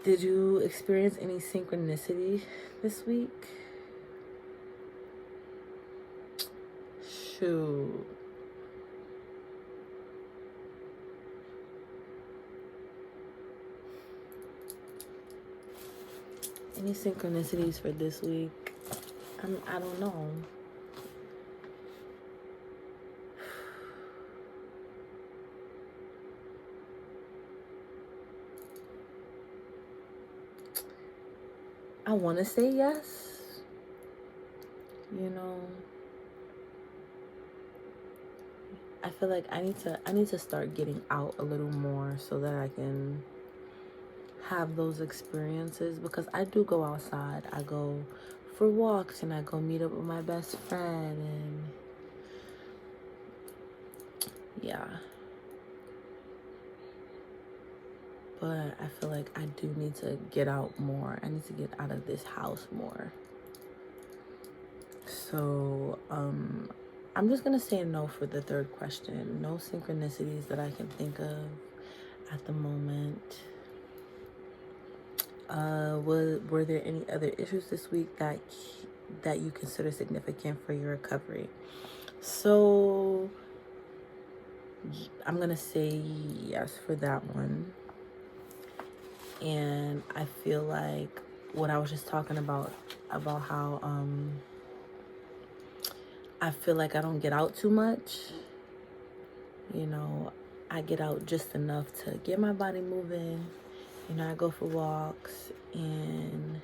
Did you experience any synchronicity this week? Shoot. Any synchronicities for this week? I don't know. I want to say yes. You know, I feel like I need to start getting out a little more so that I can have those experiences, because I do go outside. I go for walks and I go meet up with my best friend, and yeah. But I feel like I do need to get out more. I need to get out of this house more. So, I'm just gonna say no for the third question. No synchronicities that I can think of at the moment. Were there any other issues this week that you consider significant for your recovery? So, I'm gonna say yes for that one. And I feel like what I was just talking about how I feel like I don't get out too much. You know, I get out just enough to get my body moving. You know, I go for walks, and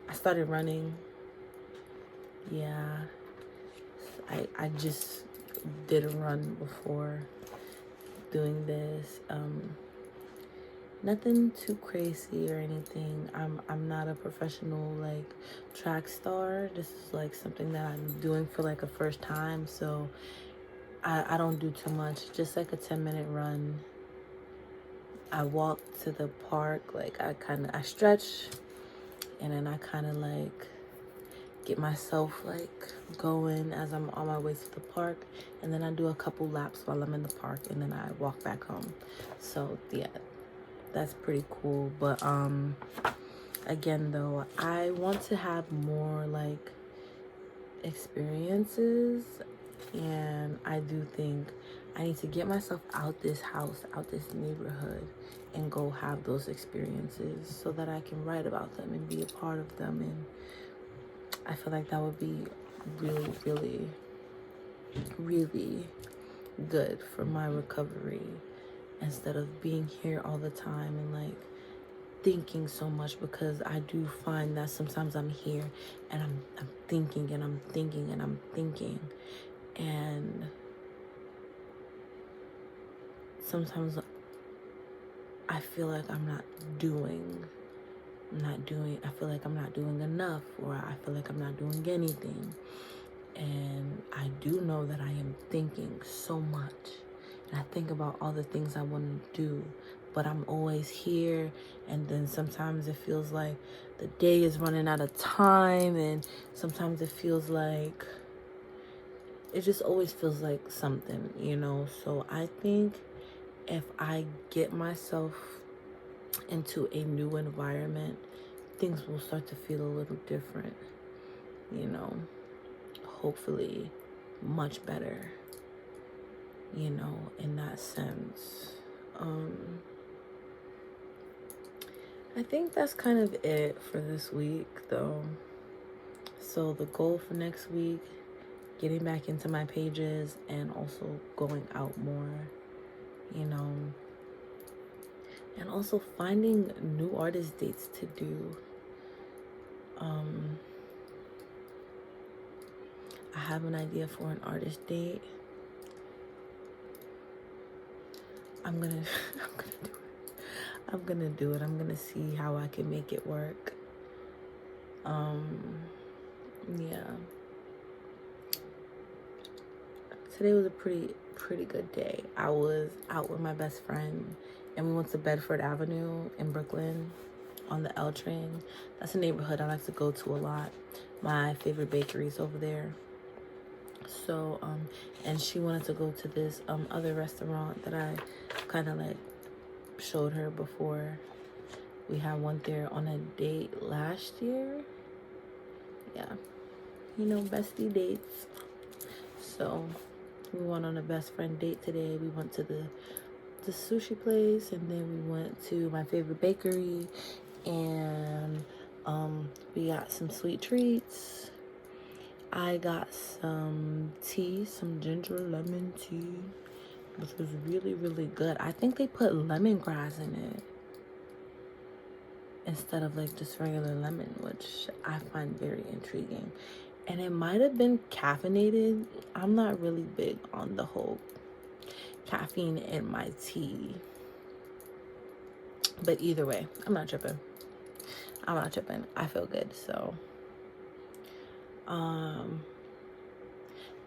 I started running. Yeah, I just did a run before doing this. Nothing too crazy or anything. I'm not a professional like track star. This is like something that I'm doing for like a first time, so I don't do too much. Just like a 10-minute run. I walk to the park, like I stretch, and then I kind of like get myself like going as I'm on my way to the park, and then I do a couple laps while I'm in the park, and then I walk back home. So yeah, that's pretty cool. But again though, I want to have more like experiences, and I do think I need to get myself out this house, out this neighborhood, and go have those experiences so that I can write about them and be a part of them. And I feel like that would be really, really, really good for my recovery, instead of being here all the time and like thinking so much, because I do find that sometimes I'm here and I'm thinking and I'm thinking and I'm thinking, and sometimes I feel like I feel like I'm not doing enough, or I feel like I'm not doing anything. And I do know that I am thinking so much, and I think about all the things I want to do, but I'm always here. And then sometimes it feels like the day is running out of time, and sometimes it feels like it just always feels like something, you know. So I think if I get myself into a new environment, things will start to feel a little different, you know. Hopefully much better, you know, in that sense. I think that's kind of it for this week though. So the goal for next week, getting back into my pages and also going out more, you know, and also finding new artist dates to do. I have an idea for an artist date. I'm gonna do it. I'm gonna see how I can make it work. Yeah. Today was a pretty good day. I was out with my best friend, and we went to Bedford Avenue in Brooklyn on the L train. That's a neighborhood I like to go to a lot. My favorite bakery is over there. So, and she wanted to go to this other restaurant that I kind of like showed her before, We had went there on a date last year. Yeah, you know, bestie dates. So we went on a best friend date today. We went to the sushi place, and then we went to my favorite bakery, and we got some sweet treats. I got some tea, some ginger lemon tea, which was really, really good. I think they put lemongrass in it instead of like just regular lemon, which I find very intriguing. And it might have been caffeinated. I'm not really big on the whole caffeine in my tea. But either way, I'm not tripping. I feel good. So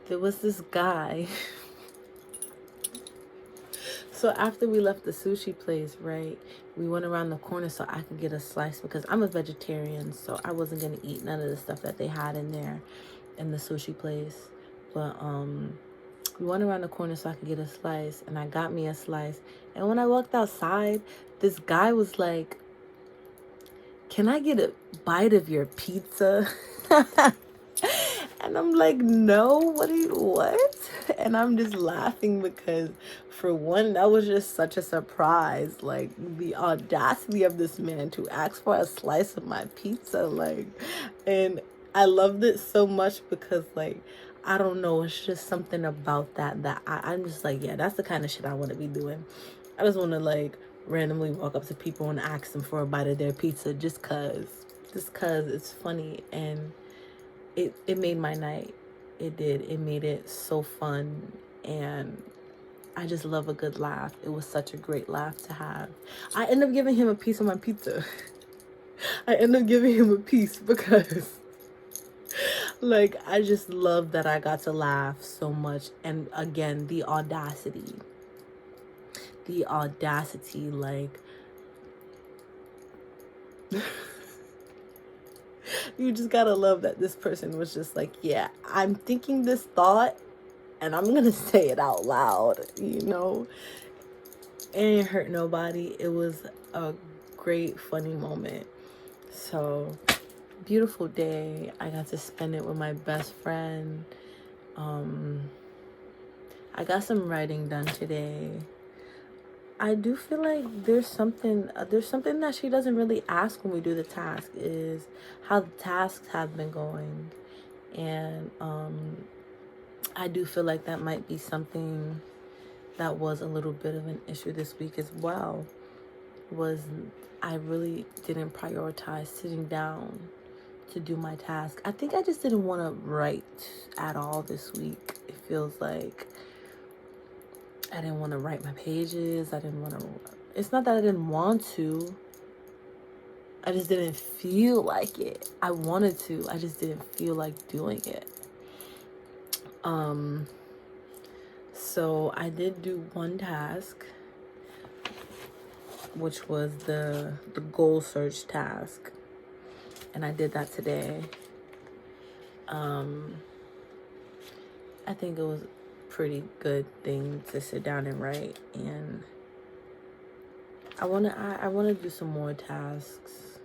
there was this guy. So after we left the sushi place, right, we went around the corner so I could get a slice, because I'm a vegetarian, so I wasn't gonna eat none of the stuff that they had in there in the sushi place. But we went around the corner so I could get a slice, and I got me a slice. And when I walked outside, this guy was like, "Can I get a bite of your pizza?" And I'm like, "No, what?" And I'm just laughing because, for one, that was just such a surprise. Like, the audacity of this man to ask for a slice of my pizza. Like, and I loved it so much because, like, I don't know, it's just something about that I'm just like, yeah, that's the kind of shit I want to be doing. I just want to, like, randomly walk up to people and ask them for a bite of their pizza just cause it's funny, and it made my night. It did. It made it so fun, and I just love a good laugh. It was such a great laugh to have. I ended up giving him a piece of my pizza. I ended up giving him a piece because, like, I just love that I got to laugh so much. And again, the audacity, like, you just gotta love that this person was just like, yeah, I'm thinking this thought and I'm gonna say it out loud, you know? It didn't hurt nobody. It was a great, funny moment. So, beautiful day. I got to spend it with my best friend. I got some writing done today. I do feel like there's something that she doesn't really ask when we do the task, is how the tasks have been going. And I do feel like that might be something that was a little bit of an issue this week as well. Was I really didn't prioritize sitting down to do my task. I think I just didn't want to write at all this week. It feels like I didn't want to write my pages. It's not that I didn't want to. I just didn't feel like it. I wanted to. I just didn't feel like doing it. So I did do one task, which was the goal search task. And I did that today. I think it was a pretty good thing to sit down and write. And I wanna do some more tasks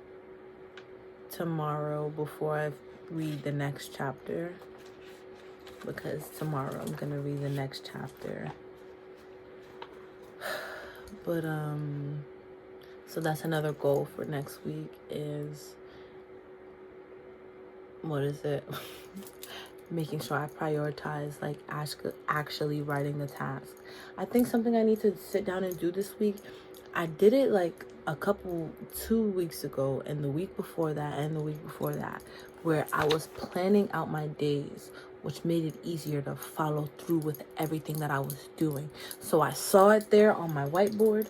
tomorrow before I read the next chapter, because tomorrow I'm gonna read the next chapter. But so that's another goal for next week, is, what is it? Making sure I prioritize, like, actually writing the task. I think something I need to sit down and do this week, I did it like 2 weeks ago, and the week before that, and the week before that, where I was planning out my days, which made it easier to follow through with everything that I was doing. So I saw it there on my whiteboard,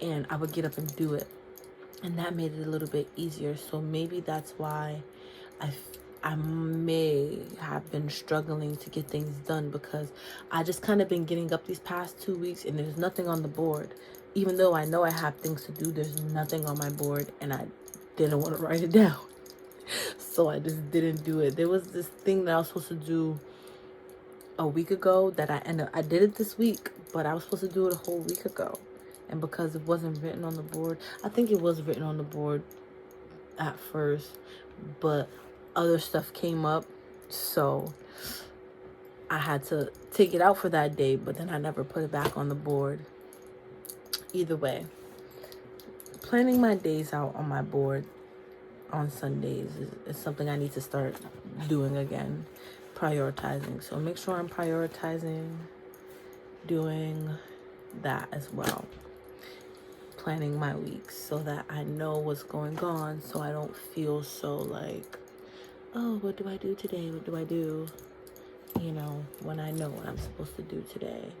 and I would get up and do it. And that made it a little bit easier. So maybe that's why I may have been struggling to get things done, because I just kind of been getting up these past 2 weeks and there's nothing on the board. Even though I know I have things to do, there's nothing on my board, and I didn't want to write it down. So I just didn't do it. There was this thing that I was supposed to do a week ago that I did it this week, but I was supposed to do it a whole week ago. And because it wasn't written on the board, I think it was written on the board at first, but other stuff came up, so I had to take it out for that day, but then I never put it back on the board. Either way, planning my days out on my board on Sundays is something I need to start doing again, prioritizing. So make sure I'm prioritizing doing that as well. Planning my weeks so that I know what's going on, so I don't feel so like, oh, what do I do today? What do I do? You know, when I know what I'm supposed to do today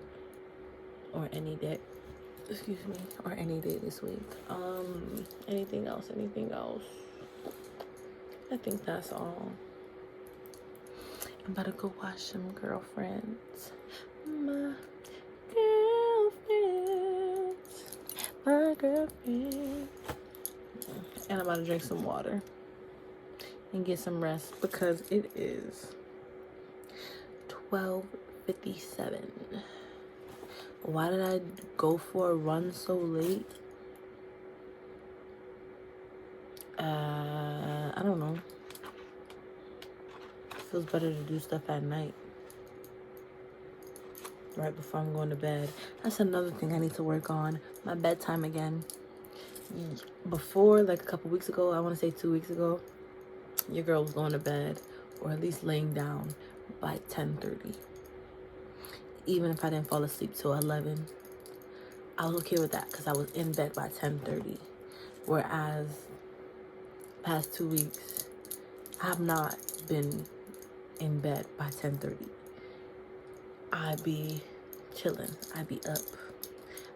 or any day. Excuse me, or any day this week. Anything else? I think that's all. I'm about to go watch some girlfriends. My girlfriend. And I'm about to drink some water and get some rest because it is 12:57. Why did I go for a run so late? I don't know. It feels better to do stuff at night, right before I'm going to bed. That's another thing I need to work on. My bedtime again. Before, like a couple weeks ago, I want to say 2 weeks ago, your girl was going to bed, or at least laying down, by 10:30. Even if I didn't fall asleep till 11, I was okay with that because I was in bed by 10:30. Whereas past 2 weeks, I have not been in bed by 10:30. I be chilling. I be up.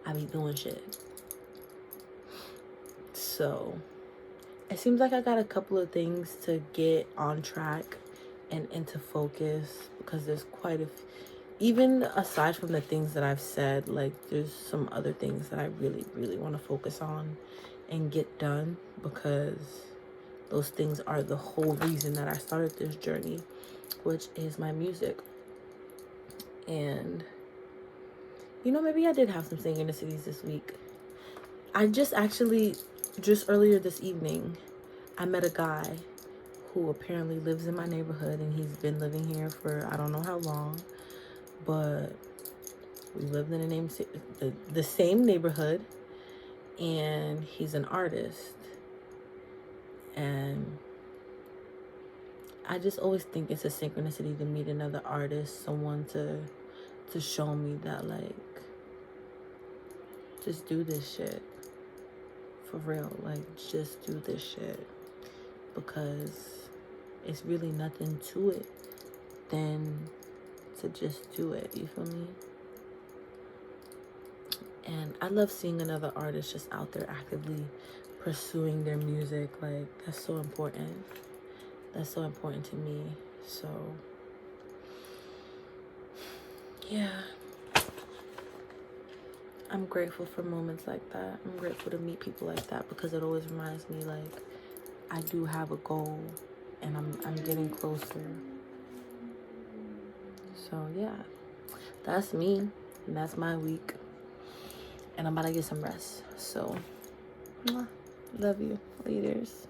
I be doing shit. So it seems like I got a couple of things to get on track and into focus, because there's quite a even aside from the things that I've said, like there's some other things that I really, really want to focus on and get done, because those things are the whole reason that I started this journey, which is my music. And you know, maybe I did have some synchronicities this week. I just earlier this evening, I met a guy who apparently lives in my neighborhood, and he's been living here for I don't know how long, but we lived in the same neighborhood, and he's an artist. And I just always think it's a synchronicity to meet another artist, someone to show me that, like, just do this shit for real. Like, just do this shit, because it's really nothing to it than to just do it. You feel me? And I love seeing another artist just out there actively pursuing their music. Like, that's so important. That's so important to me. So yeah, I'm grateful for moments like that. I'm grateful to meet people like that, because it always reminds me, like, I do have a goal, and I'm getting closer. So yeah, that's me, and that's my week, and I'm about to get some rest. So love you, leaders.